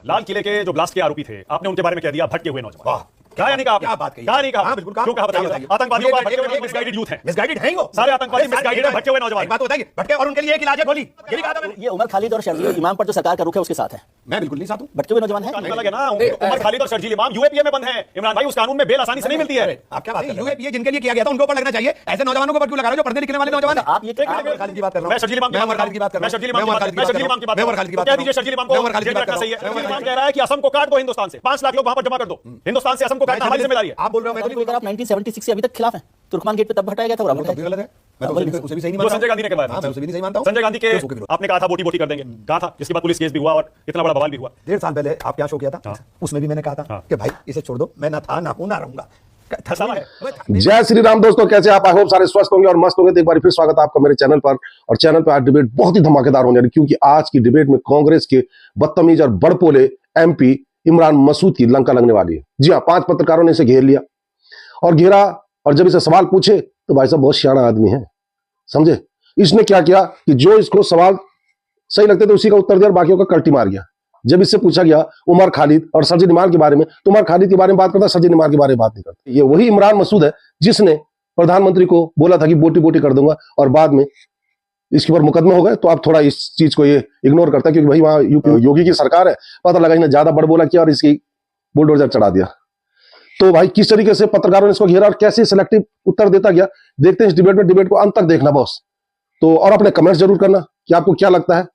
लाल किले के जो ब्लास्ट के आरोपी थे, आपने उनके बारे में कह दिया भटके हुए नौजवान। क्या नहीं कहा? क्या बात कही? क्या नहीं कहा? बिल्कुल क्यों कहा? बताइए। आतंकवादियों का भटके हुए मिसगाइडेड यूथ है। मिसगाइडेड है वो सारे आतंकवादी मिसगाइडेड है, भटके हुए नौजवान। एक बात बताइए, भटके और उनके लिए एक इलाज है गोली। ये भी कहा था मैंने। ये उमर खालिद और शर्जील इमाम पर जो सरकार का रुख है उसके साथ है। मैं बिल्कुल नहीं साथ हूं। भटके हुए नौजवान है अलग है ना। उमर खालिद और शर्जील इमाम यूएपीए में बंद हैं। इमरान भाई, उस कानून में बेल आसानी से नहीं मिलती है। आप क्या बात कर रहे हैं? यूएपीए जिनके लिए किया गया था उनको ऊपर लगना चाहिए। ऐसे नौजवानों को क्यों लगा रहे हो जो पढ़ने लिखने वाले नौजवान हैं? आप ये खालिद की बात कर रहा हूं। मैं शर्जील इमाम मैं उमर खालिद की बात कर रहा हूं। मैं शर्जील इमाम की बात मैं शर्जील इमाम की बात मैं उमर खालिद की बात कह दीजिए। शर्जील इमाम को जेल में रखना सही है। शर्जील इमाम कह रहा है कि असम को काट दो हिंदुस्तान से, 5 लाख लोग वहां पर जमा कर दो। हिंदुस्तान से असम को काटना हमारी जिम्मेदारी है। आप बोल रहे हो, मैं तो नहीं बोल रहा। आप 1976 से अभी तक खिलाफ हैं। तुर्कमान गेट पे तब हटाया गया था और अब हूं। हटाया गलत है। मैं तो उसे भी सही नहीं जो मानता। संजय गांधी ने करवाया हां, मैं उसे भी नहीं सही मानता हूं। संजय गांधी के आपने कहा था बोटी बोटी कर देंगे, कहा था, जिसके बाद पुलिस केस भी हुआ और इतना बड़ा बवाल भी हुआ। 1.5 साल पहले आप क्या शो किया था, उसमें भी मैंने कहा था कि भाई इसे छोड़ दो। मैं ना था, ना हूं, ना रहूंगा। जय श्री राम दोस्तों, कैसे आप? आई होप सारे स्वस्थ होंगे और मस्त होंगे। तो एक बार फिर स्वागत है आपका मेरे चैनल पर। और चैनल पर आज डिबेट बहुत ही धमाकेदार होने वाली, क्योंकि आज की डिबेट में कांग्रेस के बदतमीज और बड़पोले एमपी इमरान मसूद की लंका लगने वाली है। जी हाँ, 5 पत्रकारों ने इसे घेर लिया और घेरा, और जब इसे सवाल पूछे तो भाई साहब बहुत सियाना आदमी है, समझे। इसने क्या किया कि जो इसको सवाल सही लगते थे उसी का उत्तर दिया और बाकियों का कल्टी मार गया। जब इससे पूछा गया उमर खालिद और शर्जील इमाम के बारे में, तो उमर खालिद के बारे में बात करता, शर्जील इमाम के बारे में बात नहीं करता। ये वही इमरान मसूद है जिसने प्रधानमंत्री को बोला था कि बोटी बोटी कर दूंगा, और बाद में इसके ऊपर मुकदमे हो गए। तो आप थोड़ा इस चीज को ये इग्नोर करता है, क्योंकि भाई वहां योगी की सरकार है। पता लगा इन्हें ज्यादा बड़बोला किया और इसकी बुलडोजर चढ़ा दिया। तो भाई किस तरीके से पत्रकारों ने इसको घेरा और कैसे सिलेक्टिव उत्तर देता गया, देखते हैं इस डिबेट में। डिबेट को अंत तक देखना बॉस। तो और अपने कमेंट्स जरूर करना कि आपको क्या लगता है।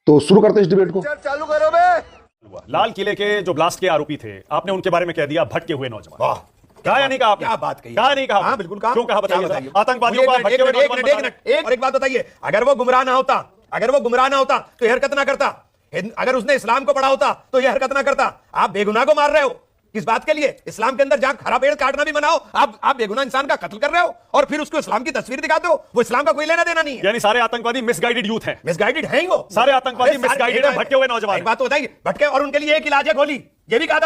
तो शुरू करते हैं इस डिबेट को। चालू करो बे। लाल किले के जो ब्लास्ट के आरोपी थे, आपने उनके बारे में कह दिया भटके हुए नौजवान। वाह, क्या या नहीं कहा? क्या बात कही? क्या नहीं कहा? हाँ, बिल्कुल कहा। क्यों कहा? बताइए। बताइए। आतंकवादियों का भटके हुए नौजवान बता रहे हैं। और एक बात बताइए, अगर वो गुमराह ना होता तो ये हरकत ना करता। अगर उसने इस्लाम को पढ़ा होता तो ये हरकत ना करता। आप बेगुनाह को मार रहे हो किस बात के लिए? इस्लाम के अंदर जहां हरा पेड़ काटना भी मनाओ, आप बेगुनाह इंसान का कत्ल कर रहे हो और फिर उसको इस्लाम की तस्वीर दिखाते हो। वो इस्लाम का कोई लेना देना नहीं है। यानी सारे आतंकवादी मिसगाइडेड यूथ हैं। मिसगाइडेड है ही वो। सारे आतंकवादी मिसगाइडेड है, भटके हुए नौजवान। एक बात तो बताइए, भटके और उनके लिए एक इलाज है गोली। ये भी कहा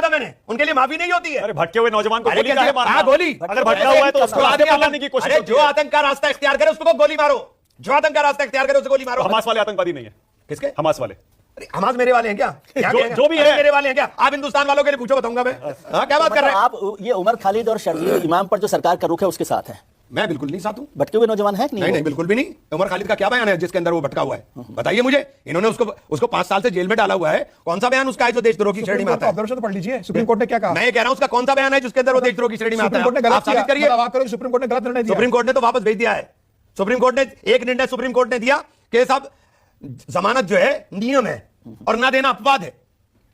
था मैंने, उनके लिए माफी नहीं होती है। अरे भटके हुए नौजवान को गोली काहे मारना? गोली अगर भटका हुआ है तो उसको आगे बढ़ाने की कोशिश। जो आतंक का रास्ता इख्तियार करे उसको गोली मारो। जो आतंक का रास्ता इख्तियार करे उसको गोली मारो। हमास वाले आतंकवादी नहीं है। किसके? हमास वाले। हमास मेरे वाले हैं क्या? जो भी है मेरे वाले हैं क्या? आप हिंदुस्तान वालों के लिए पूछो, बताऊंगा मैं। क्या बात कर रहे हैं आप? ये उमर खालिद और शर्जील इमाम पर जो सरकार का रुख है उसके साथ है। मैं बिल्कुल नहीं साथ हूं। भटके हुए नौजवान है कि नहीं, बिल्कुल भी नहीं। उमर खालिद का क्या बयान है जिसके अंदर वो भटका हुआ है? बताइए मुझे। इन्होंने उसको 5 साल से जेल में डाला हुआ है। कौन सा बयान उसका है जो देशद्रोह की श्रेणी में आता है? ऑब्जर्वेशन पढ़ लीजिए, सुप्रीम कोर्ट ने क्या कहा। मैं ये कह रहा हूं उसका कौन सा बयान है जिसके अंदर वो देशद्रोह की श्रेणी में आता है? आप साबित करिए। सुप्रीम कोर्ट ने गलत निर्णय दिया। सुप्रीम कोर्ट ने तो वापस भेज दिया है। सुप्रीम कोर्ट ने एक निर्णय सुप्रीम कोर्ट ने दिया कि साहब जमानत जो है नियम है और ना देना अपवाद है,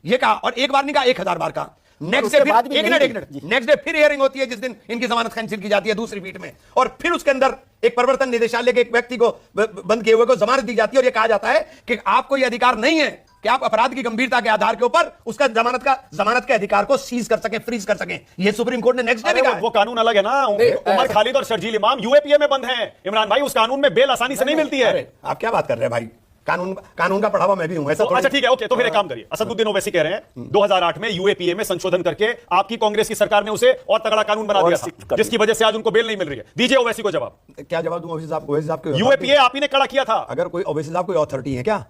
ये कहा। और एक बार नहीं कहा, 1000 बार कहा। नेक्स्ट डे फिर नेक्स्ट डे फिर हियरिंग होती है जिस दिन इनकी जमानत कैंसिल की जाती है दूसरी पीठ में, और फिर उसके अंदर एक प्रवर्तन निदेशालय के एक व्यक्ति को बंद किए हुए को जमानत दी जाती है। और यह कहा जाता है कि आपको यह अधिकार नहीं है कि आप अपराध की गंभीरता के आधार के ऊपर उसका जमानत के अधिकार को सीज कर सकें, फ्रीज कर सकें। यह सुप्रीम कोर्ट ने नेक्स्ट डे भी कहा। वो कानून अलग है ना। उमर खालिद और शर्जील इमाम यूएपीए में बंद हैं। इमरान भाई, उस कानून में बेल आसानी से नहीं मिलती है। आप क्या बात कर रहे हैं भाई? कानून का पढ़ा हुआ मैं भी हूं। अच्छा ठीक है, ओके। तो फिर एक काम करिए, असदुद्दीन ओवैसी कह रहे हैं 2008 में यूएपीए में संशोधन करके आपकी कांग्रेस की सरकार ने उसे और तगड़ा कानून बना दिया था, जिसकी वजह से आज उनको बेल नहीं मिल रही है। दीजिए ओवैसी को जवाब। क्या जवाब दूं ओवैसी साहब को? यूएपीए आप ही ने खड़ा किया था। अगर कोई ओवैसी साहब कोई अथॉरिटी है क्या?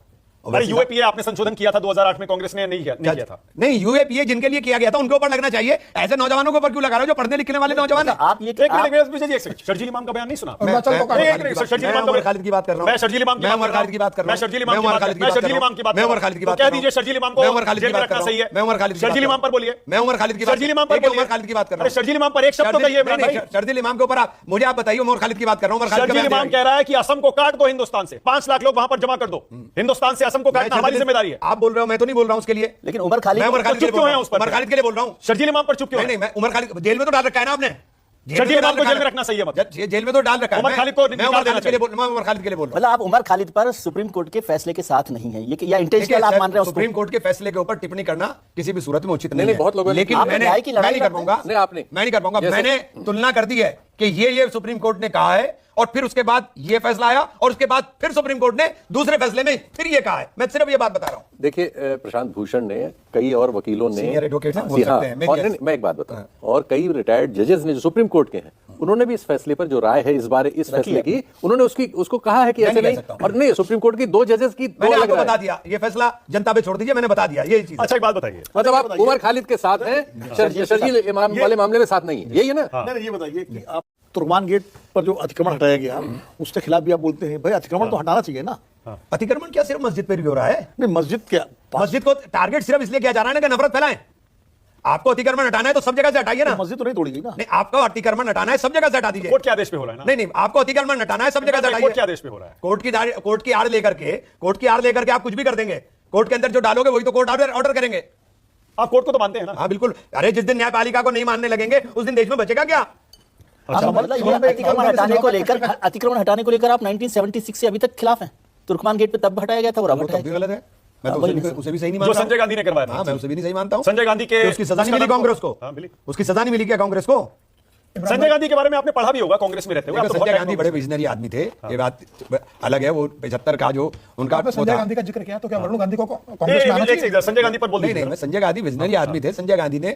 अरे यूएपीए आपने संशोधन किया था 2008 में, कांग्रेस ने नहीं किया था। नहीं, यूएपीए जिनके लिए किया गया था उनके ऊपर लगना चाहिए। ऐसे नौजवानों के ऊपर क्यों लगा रहे हो जो पढ़ने लिखने वाले नौजवान हैं? आप ये शर्जील इमाम का बयान नहीं सुना? शर्जील इमाम खालिद की बात कर रहा हूं। मैं शर्जील इमाम की बात कर रहा हूं। शर्जील इमाम की बात। मैं उमर खालिद की बात। कह दीजिए शर्जील इमाम को जेल में रखना सही है। मैं उमर खालिद। शर्जील इमाम पर बोलिए। मैं उमर खालिद की बात। शर्जील इमाम पर बोलिए। उमर खालिद की बात कर रहा हूं। शर्जील इमाम पर एक शब्द तो कहिए इमरान भाई। शर्जील इमाम के ऊपर आप बताइए। उमर खालिद की बात कर रहा हूं। शर्जील इमाम कह रहा है कि असम को काट दो हिंदुस्तान से, 5 लाख लोग वहां पर जमा कर दो। हिंदुस्तान से असम को काटना हमारी जिम्मेदारी है। आप बोल रहे हो, मैं तो नहीं बोल रहा हूं उसके लिए। लेकिन उमर खालिद मैं उमर खालिद चुप क्यों है उस पर? उमर खालिद के लिए बोल रहा हूं। शर्जील इमाम पर चुप क्यों? नहीं, मैं उमर खालिद जेल में तो डाल रखा है ना आपने। शर्जील इमाम को जेल में रखना सही है। मतलब जेल में तो डाल रखा है। उमर खालिद को मैं उमर खालिद के लिए बोल रहा हूं। मतलब आप उमर खालिद पर सुप्रीम कोर्ट के फैसले के साथ नहीं है, ये या इंटेंशनल आप मान रहे हैं? सुप्रीम कोर्ट के फैसले के ऊपर टिप्पणी करना किसी भी सूरत में उचित नहीं है। बहुत लोगों ने, लेकिन मैं नहीं कर पाऊंगा। मैंने तुलना कर दी है कि ये सुप्रीम कोर्ट ने कहा है और फिर उसके बाद ये फैसला आया और उसके बाद फिर सुप्रीम कोर्ट ने दूसरे फैसले में फिर ये कहा है। मैं सिर्फ ये बात बता रहा हूं। देखिए, प्रशांत भूषण ने, कई और वकीलों ने, सीनियर एडवोकेट हैं, बोल सकते हैं। मैं एक बात बताऊं, और कई रिटायर्ड जजेस ने जो सुप्रीम कोर्ट के हैं, उन्होंने भी इस फैसले पर जो राय है इस बार इस फैसले की, उन्होंने उसको कहा है कि मैं ऐसे नहीं नहीं, कह सकता हूं। और नहीं, सुप्रीम कोर्ट की 2 जजेस की 2 मैंने अलग आपको राय बता है। दिया, ये फैसला जनता पे छोड़ दीजिए, मैंने बता दिया ये चीज। अच्छा एक बात बताइए, मतलब आप उमर खालिद के साथ हैं, शर्जील इमाम वाले मामले में साथ नहीं है, यही है ना? नहीं, ये बताइए कि आप तुर्कमान गेट पर जो अतिक्रमण हटाया गया उसके खिलाफ भी आप बोलते हैं भाई अतिक्रमण तो हटाना चाहिए ना। अतिक्रमण क्या सिर्फ मस्जिद पर भी हो रहा है? नहीं, मस्जिद क्या, मस्जिद को टारगेट सिर्फ इसलिए किया जा रहा है ना कि नफरत फैलाएं। आपको अतिक्रमण हटाना है तो सब जगह से हटाइए ना। मस्जिद तो नहीं तोड़ी गई ना। नहीं, आपको अतिक्रमण हटाना है सब जगह से हटा दीजिए। कोर्ट के आदेश पे हो रहा है ना? नहीं, आपको अतिक्रमण हटाना है सब जगह से कोर्ट के हटाइए। आदेश पे हो रहा है। कोर्ट की आड़ लेकर के आप कुछ भी कर देंगे। कोर्ट के अंदर जो डालोगे वही तो कोर्ट ऑर्डर करेंगे। आप कोर्ट को तो मानते हैं ना? हाँ बिल्कुल। अरे जिस दिन न्यायपालिका को नहीं मानने लगेंगे उस दिन देश में बचेगा क्या? अच्छा, मतलब ये अतिक्रमण हटाने को लेकर आप 1976 से अभी तक खिलाफ हैं। तुर्कमान गेट पे तब हटाया गया था और अब वो हटाया तब भी गया। गलत है। मैं तो उसे भी सही नहीं जो मानता। संजय गांधी ने करवाया था। हाँ, मैं उसे भी नहीं सही मानता हूँ। संजय गांधी के उसकी सजा नहीं मिली कांग्रेस को। हाँ, मिली। उसकी सजा नहीं मिली क्या कांग्रेस को? संजय गांधी के बारे में आपने पढ़ा भी होगा कांग्रेस में रहते हुए। आप तो संजय बहुत गांधी बड़े विजनरी आदमी थे, ये बात अलग है। वो 75 का जो उनका आपने वो संजय था। गांधी का जिक्र किया तो क्या वरुण गांधी को कांग्रेस में एक आना एक चाहिए? सेकंड, संजय गांधी पर बोल नहीं, दीजिए। मैं संजय गांधी विजनरी आदमी थे। संजय गांधी ने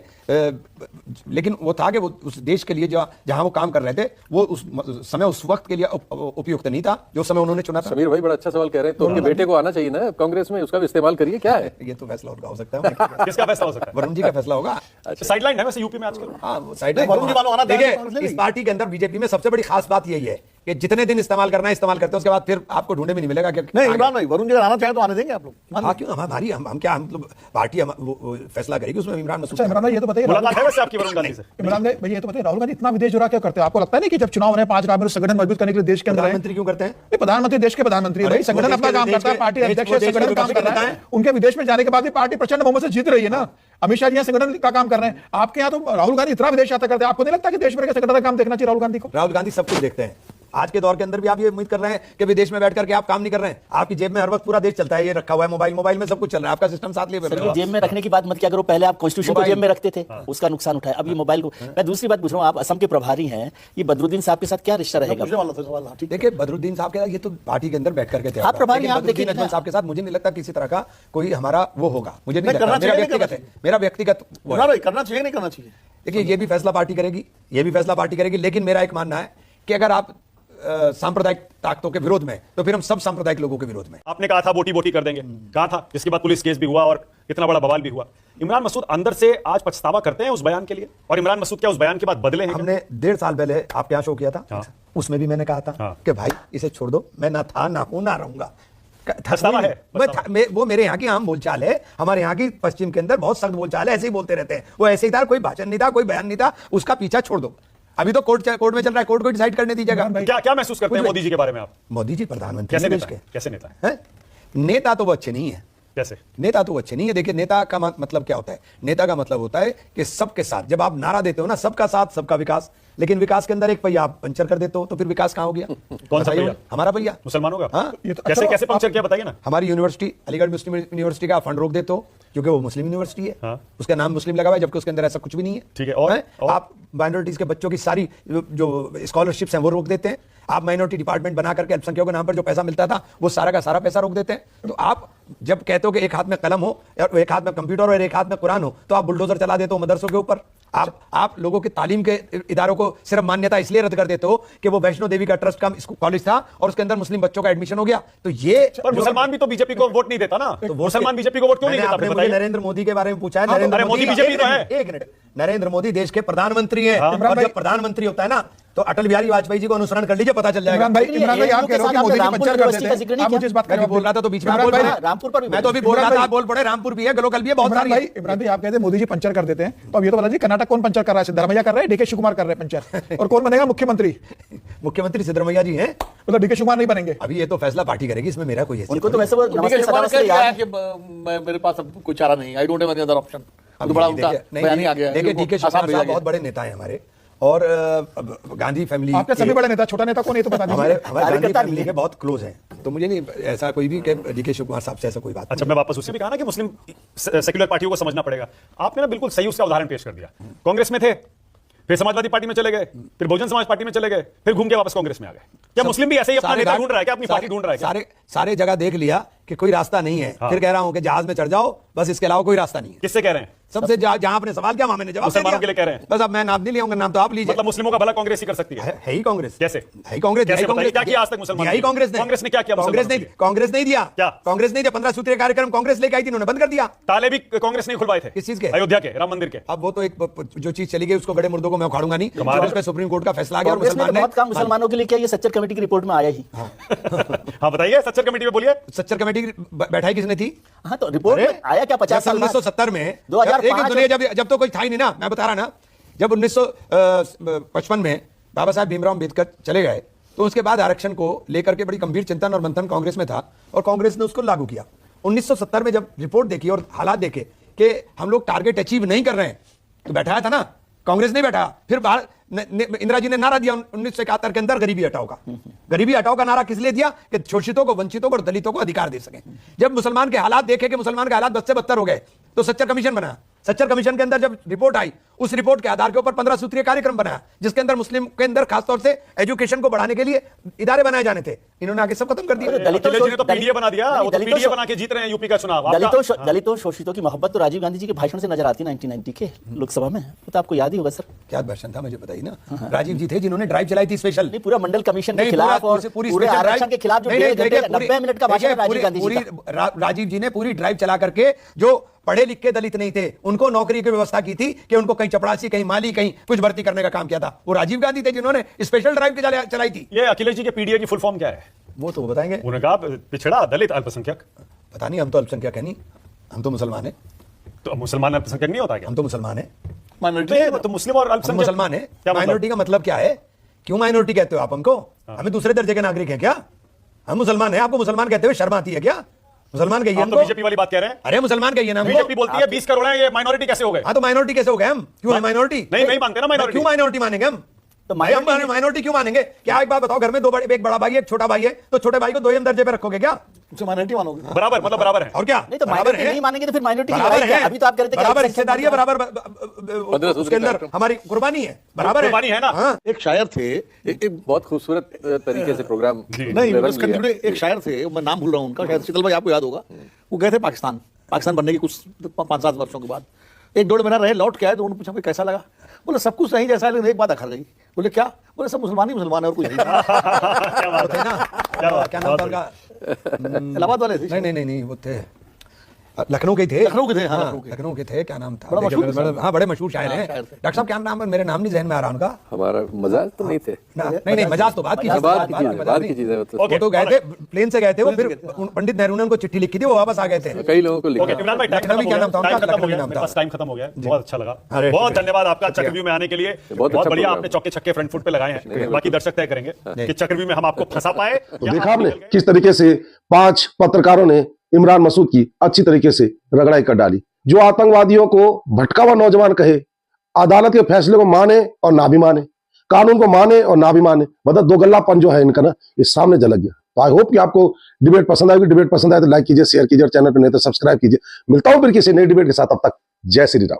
लेकिन वो था कि वो उस देश के लिए जहां वो काम कर रहे थे वो उस समय उस वक्त के लिए उपयुक्त नहीं था जो समय उन्होंने चुना था। समीर भाई बड़ा अच्छा सवाल कह रहे हैं, तो उनके बेटे को आना चाहिए ना कांग्रेस में, उसका भी इस्तेमाल करिए। क्या है ये तो फैसला उनका हो सकता है। किसका फैसला हो सकता है? वरुण जी का फैसला होगा। साइडलाइन है वैसे यूपी में आजकल। हाँ, वो साइड वरुण जी वालों आना चाहिए, कांग्रेस ले देखिए, इस लेगी। पार्टी के अंदर बीजेपी में सबसे बड़ी खास बात यही है कि जितने दिन इस्तेमाल करना है इस्तेमाल करते हैं, उसके बाद फिर आपको ढूंढने में नहीं मिलेगा कि नहीं, इमरान भाई वरुण जी अगर आना चाहे तो आने देंगे आप लोग? हाँ, क्यों? हमारी हम क्या मतलब पार्टी वो फैसला करेगी उसमें इमरान मसूद। अच्छा इमरान भाई ये तो बताइए, मुलाकात है वैसे आपकी वरुण गांधी से? इमरान भाई ये तो बताइए, राहुल गांधी इतना विदेश दौरा क्या करते हैं? आपको लगता है नहीं कि जब चुनाव होने 5 राज्यों में संगठन मजबूत करने के लिए देश के अंदर आए? प्रधानमंत्री क्यों करते हैं? नहीं, प्रधानमंत्री देश के प्रधानमंत्री है भाई, संगठन अपना काम करता है, पार्टी अध्यक्ष संगठन काम कर रहा है। उनके विदेश में जाने के बाद भी पार्टी प्रचंड बहुमत से जीत रही है ना। अमित शाह जी यहाँ संगठन का काम कर रहे हैं, आपके यहाँ तो राहुल गांधी इतना विदेश यात्रा करते हैं। आपको नहीं लगता कि देश भर के संगठन का काम देखना चाहिए राहुल गांधी को? राहुल गांधी सब कुछ देखते हैं। आज के दौर के अंदर भी आप ये उम्मीद कर रहे हैं कि विदेश में बैठ करके आप काम नहीं कर रहे हैं? आपकी जेब में हर वक्त पूरा देश चलता है, ये रखा हुआ है मोबाइल में सब कुछ चल रहा है, आपका सिस्टम साथ लिए सर, ये जेब में रखने की बात मत क्या करो। पहले आप कॉन्स्टिट्यूशन को जेब में रखते थे, उसका नुकसान उठाया, अब ये मोबाइल को। मैं दूसरी बात पूछ रहा हूँ, आप असम के प्रभारी हैं, ये बदरुद्दीन साहब के साथ क्या रिश्ता रहेगा? देखिए, बदरुद्दीन साहब के ये तो पार्टी के अंदर बैठ करके थे। आप प्रभारी लेकिन आप बदरुद्दीन देखिए, अजमल साहब के साथ मुझे नहीं लगता किसी तरह का कोई हमारा वो होगा। मुझे नहीं नहीं, लगता। करना मेरा चाहिए, व्यक्तिगत है, मेरा व्यक्तिगत वो है। करना चाहिए नहीं करना चाहिए? देखिए, ये भी फैसला पार्टी करेगी, ये भी फैसला पार्टी करेगी। लेकिन मेरा एक मानना है कि अगर आप सांप्रदायिक ताकतों के विरोध में, तो फिर हम सब सांप्रदायिक लोगों के विरोध में। आपने कहा था बोटी बोटी कर देंगे, कहा था, जिसके बाद पुलिस केस भी हुआ और इतना बड़ा बवाल भी हुआ। इमरान मसूद अंदर से आज पछतावा करते हैं उस बयान के लिए? और इमरान मसूद क्या उस बयान के बाद बदले हैं? हमने 1.5 साल पहले आपके यहाँ शो किया था। हाँ। उसमें भी मैंने कहा था हाँ। कि भाई इसे छोड़ दो, मैं ना था ना हूं ना रहूंगा। पछतावा है? वो मेरे यहाँ की आम बोलचाल है। हमारे यहाँ की पश्चिम के अंदर बहुत सख्त बोलचाल है, ऐसे ही बोलते रहते हैं। वो ऐसे ही था, कोई भाषण नहीं था, कोई बयान नहीं था, उसका पीछा छोड़ दो। अभी तो कोर्ट में चल रहा है, कोर्ट को डिसाइड करने दीजिएगा। क्या महसूस करते हैं मोदी जी के बारे में आप? मोदी जी प्रधानमंत्री कैसे देश नेता के है? कैसे नेता है? हैं? नेता तो वो अच्छे नहीं है। कैसे? नेता तो वो अच्छे नहीं है। देखिए, नेता का मतलब क्या होता है? नेता का मतलब होता है कि सबके साथ, जब आप नारा देते हो ना, सबका साथ सबका विकास, लेकिन विकास के अंदर एक पहिया आप पंचर कर देते हो, तो फिर विकास कहाँ हो गया? कौन सा पहिया? हमारा पहिया, मुसलमानों का? हाँ? ये तो कैसे अच्छा, कैसे पंक्चर किया बताइए ना। हमारी यूनिवर्सिटी, अलीगढ़ मुस्लिम यूनिवर्सिटी का फंड रोक देते हो क्योंकि वो मुस्लिम यूनिवर्सिटी है। हाँ। उसका नाम मुस्लिम लगा हुआ है, जबकि उसके अंदर ऐसा कुछ भी नहीं है। ठीक है, और? हैं? और? आप माइनॉरिटीज के बच्चों की सारी जो स्कॉलरशिप्स हैं वो रोक देते हैं। आप माइनॉरिटी डिपार्टमेंट बना करके अल्पसंख्यकों के नाम पर जो पैसा मिलता था वो सारा का सारा पैसा रोक देते हैं। तो आप जब कहते हो कि एक हाथ में कलम हो और एक हाथ में कंप्यूटर और एक हाथ में कुरान हो, तो आप बुलडोजर चला देते हो मदरसों के ऊपर। आप लोगों के तालीम के इदारों को सिर्फ मान्यता इसलिए रद्द कर देते हो कि वो वैष्णो देवी का ट्रस्ट का कॉलेज था और उसके अंदर मुस्लिम बच्चों का एडमिशन हो गया। तो ये पर मुसलमान भी तो बीजेपी को वोट नहीं देता ना। तो मुसलमान बीजेपी को वोट क्यों नहीं देता? आपने मुझे नरेंद्र मोदी के बारे में पूछा है। अरे मोदी बीजेपी तो है। एक मिनट, नरेंद्र मोदी देश के प्रधानमंत्री हैं। और जब प्रधानमंत्री होता है ना, तो अटल बिहारी वाजपेयी जी को अनुसरण कर लीजिए, पता चल जाएगा। इमरान भाई आप कह रहे हो कि मोदी जी पंचर कर देते हैं, आप मुझे इस बात मैं भी बोल रहा था तो बीच में आप बोल पड़े। रामपुर पर भी मैं तो अभी बोल रहा था, आप बोल पड़े। रामपुर भी है, गलोकल भी है, बहुत सारी है। इमरान भाई आप कहते हैं मोदी जी पंचर कर देते हैं, तो अब ये तो बता दीजिए कर्नाटक कौन पंचर कर रहा है? सिद्धरामैया कर रहे हैं, डीके शिवकुमार कर रहे हैं पंचर, और कौन बनेगा मुख्यमंत्री? मुख्यमंत्री सिद्धरामैया जी हैं। मतलब डीके शिवकुमार नहीं बनेंगे? अभी ये तो फैसला पार्टी करेगी, इसमें मेरा कोई उनको तो वैसे वो नमस्ते सलाम से याद मेरे पास अब कोई चारा नहीं, I don't have any other option. तो बड़ा उनका बयान ही आ गया। देखिए, डीके शिवकुमार साहब बहुत बड़े नेता हैं हमारे, और गांधी फैमिली आपके सभी बड़े नेता, छोटा नेता कौन है तो बता हमारे दीजिए। गांधी फैमिली के बहुत क्लोज हैं। तो मुझे नहीं ऐसा कोई भी डीके शिवकुमार साहब से ऐसा कोई बात अच्छा, मैं वापस उससे भी कहा ना कि मुस्लिम सेक्युलर पार्टियों को समझना पड़ेगा। आपने ना बिल्कुल सही उसका उदाहरण पेश कर दिया। कांग्रेस में थे, फिर समाजवादी पार्टी में चले गए, फिर बहुजन समाज पार्टी में चले गए, फिर घूम के वापस कांग्रेस में आ गए। क्या मुस्लिम भी ऐसे ही अपना नेता ढूंढ रहा है? क्या अपनी पार्टी ढूंढ रहा है? सारे जगह देख लिया कि कोई रास्ता नहीं है, फिर कह रहा हूं कि जहाज में चढ़ जाओ, बस इसके अलावा कोई रास्ता नहीं है। किससे कह रहे हैं? सबसे जहां आपने सवाल किया वहां मैंने जवाब दे मुसलमानों दिया। के लिए कह रहे हैं। बस अब मैं नाम नहीं लिया नाम तो आप लीजिए। मतलब मुस्लिमों का भला कांग्रेस ही कर सकती है। है ही कांग्रेस। कैसे? है ही कांग्रेस। कैसे है ही बताइए, कांग्रेस। क्या किया आज तक मुसलमानों दिया ही के लिए? कांग्रेस ने। कांग्रेस ने क्या किया कांग्रेस ने मुसलमानों के लिए? कांग्रेस नहीं दिया। क्या? कांग्रेस ने 15 सूत्रीय कार्यक्रम कांग्रेस लेके आई थी, उन्होंने बंद कर दिया। ताले भी कांग्रेस ने खुलवाए थे। किस चीज के? अयोध्या के राम मंदिर के। अब वो तो एक जो चीज चली गई उसको गड़े मुर्दों को मैं उखाड़ूंगा नहीं। कमाल है। उस पे सुप्रीम कोर्ट का फैसला आ गया और कांग्रेस में तो मुसलमान बहुत काम मुसलमानों के लिए किया, ये सच्चर कमेटी की रिपोर्ट में आया ही। हाँ बताइए, सच्चर कमेटी में बोलिए। सच्चर कमेटी बैठाई किसने थी? हाँ तो रिपोर्ट में आया क्या 50 साल बाद? 1970 में 2005 जब तो कोई था ही नहीं ना, मैं बता रहा ना, जब 1955 में बाबा साहब भीमराव अम्बेडकर चले गए तो उसके बाद आरक्षण को लेकर के बड़ी गंभीर चिंतन और मंथन कांग्रेस में था और कांग्रेस ने उसको लागू किया। 1970 में जब रिपोर्ट देखी और हालात देखे कि हम लोग टारगेट अचीव नहीं कर रहे हैं तो बैठाया था ना, कांग्रेस नहीं बैठा। फिर इंदिरा जी ने नारा दिया 1971 के अंदर, गरीबी हटाओ का। गरीबी हटाओ का नारा किस लिए दिया? कि शोषितों को, वंचितों को और दलितों को अधिकार दे सके। जब मुसलमान के हालात देखे कि मुसलमान के हालात बद से बदतर हो गए तो सच्चर कमीशन बना। सच्चर कमीशन के अंदर जब रिपोर्ट आई, उस रिपोर्ट के आधार के ऊपर 15 सूत्रीय कार्यक्रम बनाया जिसके अंदर मुस्लिम के अंदर खासतौर से एजुकेशन को बढ़ाने के लिए इदारे बनाए जाने थे। इन्होंने आगे सब खत्म कर दिया। अखिलेश जी ने तो पीडीए बना दिया, वो तो पीडीए बना के जीत रहे हैं यूपी का चुनाव। दलितों शोषितों की मोहब्बत तो राजीव गांधी जी के भाषण से नजर आती 1990 के लोकसभा में, वो तो आपको याद ही होगा सर। क्या भाषण था मुझे बताइए ना। राजीव जी थे जिन्होंने ड्राइव चलाई थी स्पेशल। नहीं, पूरा मंडल कमीशन के खिलाफ और पूरे आरक्षण के खिलाफ जो 90 मिनट का भाषण राजीव गांधी जी का। राजीव जी ने पूरी ड्राइव चला करके जो पढ़े लिखे दलित नहीं थे उनको नौकरी की व्यवस्था की थी कि उनको कहीं चपड़ासी, कहीं माली, कहीं कुछ भर्ती करने का काम किया था। वो राजीव गांधी थे जिन्होंने स्पेशल ड्राइव चलाई थी। ये अखिलेश जी के पीडीए की फुल फॉर्म क्या है? वो तो बताएंगे। उन्होंने कहा पिछड़ा, दलित, अल्पसंख्यक। पता नहीं, हम तो अल्पसंख्यक है नहीं, हम तो मुसलमान है। तो मुसलमान अल्पसंख्यक नहीं होता क्या? हम तो मुसलमान है। माइनॉरिटी तो मुस्लिम और हम अल्पसंख्यक मुसलमान है। क्या मतलब? माइनॉरिटी का मतलब क्या है? क्यों माइनॉरिटी कहते हो आप हमको? हमें दूसरे दर्जे के नागरिक हैं क्या? हम मुसलमान हैं, आपको मुसलमान कहते हुए शर्म आती है क्या? मुसलमान कहिए आप तो बीजेपी वाली बात कह रहे हैं। अरे मुसलमान कहिए ना। बीजेपी बोलती है 20 करोड़ है, ये माइनॉरिटी कैसे हो गए? हाँ तो माइनॉरिटी कैसे हो गए हम? क्यों है माइनॉरिटी? नहीं मानते ना माइनॉरिटी। क्यों माइनॉरिटी मानेंगे हम? तो माइनॉरिटी क्यों मानेंगे? क्या एक बात बताओ, घर में एक बड़ा भाई एक छोटा भाई है तो छोटे भाई को 2 दर्जे पे रखोगे क्या? माइनॉरिटी मानोगे? बराबर, मतलब बराबर है। और क्या? नहीं तो माइनॉरिटी नहीं मानेंगे तो फिर माइनॉरिटी की बराबर लड़ाई क्या? है। अभी तो आप कह रहे थे कि बराबर अल्पसंख्यक हिस्सेदारी है, मतलब- बराबर उसके अंदर हमारी कुर्बानी है। बराबर कुर्बानी है ना। हाँ। एक शायर थे, एक बहुत खूबसूरत तरीके से प्रोग्राम नहीं में रंग उसका लिया। एक शायर थे, मैं नाम भूल रहा हूँ उनका, शायद शीतल भाई आपको याद होगा। वो गए थे पाकिस्तान बनने की कुछ 5-7 वर्षों के बाद 1-1.5 महीना रहे, लौट के आए तो उन्होंने पूछा कैसा लगा? बोले सब कुछ नहीं जैसा है, लेकिन एक बात अखर गई। बोले क्या? बोले सब मुसलमान ही मुसलमान है और कुछ नहीं। क्या बात है ना, क्या नाम था उनका? इलाहाबाद वाले थे। नहीं वो थे लखनऊ के थे। लखनऊ के थे, हाँ, लखनऊ के थे। क्या नाम था? बड़ा मशहूर था। हाँ बड़े मशहूर शायर हैं। शायर थे। डॉक्टर साहब क्या नाम है? मेरे नाम नहीं जहन में आ रहा उनका। हमारा मजाक तो नहीं थे। नहीं मजाक तो बात की चीज़ बात की चीज है। वो तो गए थे, प्लेन से गए थे वो, फिर पंडित नेहरू ने उनको चिट्ठी लिखी थी, वो वापस आ गए थे। कई लोगों को ओके लिखा। इमरान भाई, टाइम लखनवी क्या नाम था उनका? लखनवी नाम था। बस टाइम खत्म हो गया, बहुत अच्छा लगा। अरे, बहुत धन्यवाद आपका चक्रव्यूह में आने के लिए। बहुत अच्छा बढ़िया, प्रोग्राम। आपने चौके छक्के फ्रंट फुट पे लगाए हैं। बाकी दर्शक तय करेंगे कि चक्रव्यूह में हम आपको फंसा पाए। तो देखा आपने किस तरीके से 5 पत्रकारों ने इमरान मसूद की अच्छी तरीके से रगड़ाई कर डाली। जो आतंकवादियों को भटका हुआ नौजवान कहे, अदालत के फैसले को माने और ना भी माने, कानून को माने और ना भी माने, मतलब दो गल्लापन जो है इनका ना, ये सामने झलक गया। तो आई होप कि आपको डिबेट पसंद आएगी। डिबेट पसंद आए तो लाइक कीजिए, शेयर कीजिए और चैनल पर नहीं तो सब्सक्राइब कीजिए। मिलता हूं फिर किसी नई डिबेट के साथ, अब तक जय श्री राम।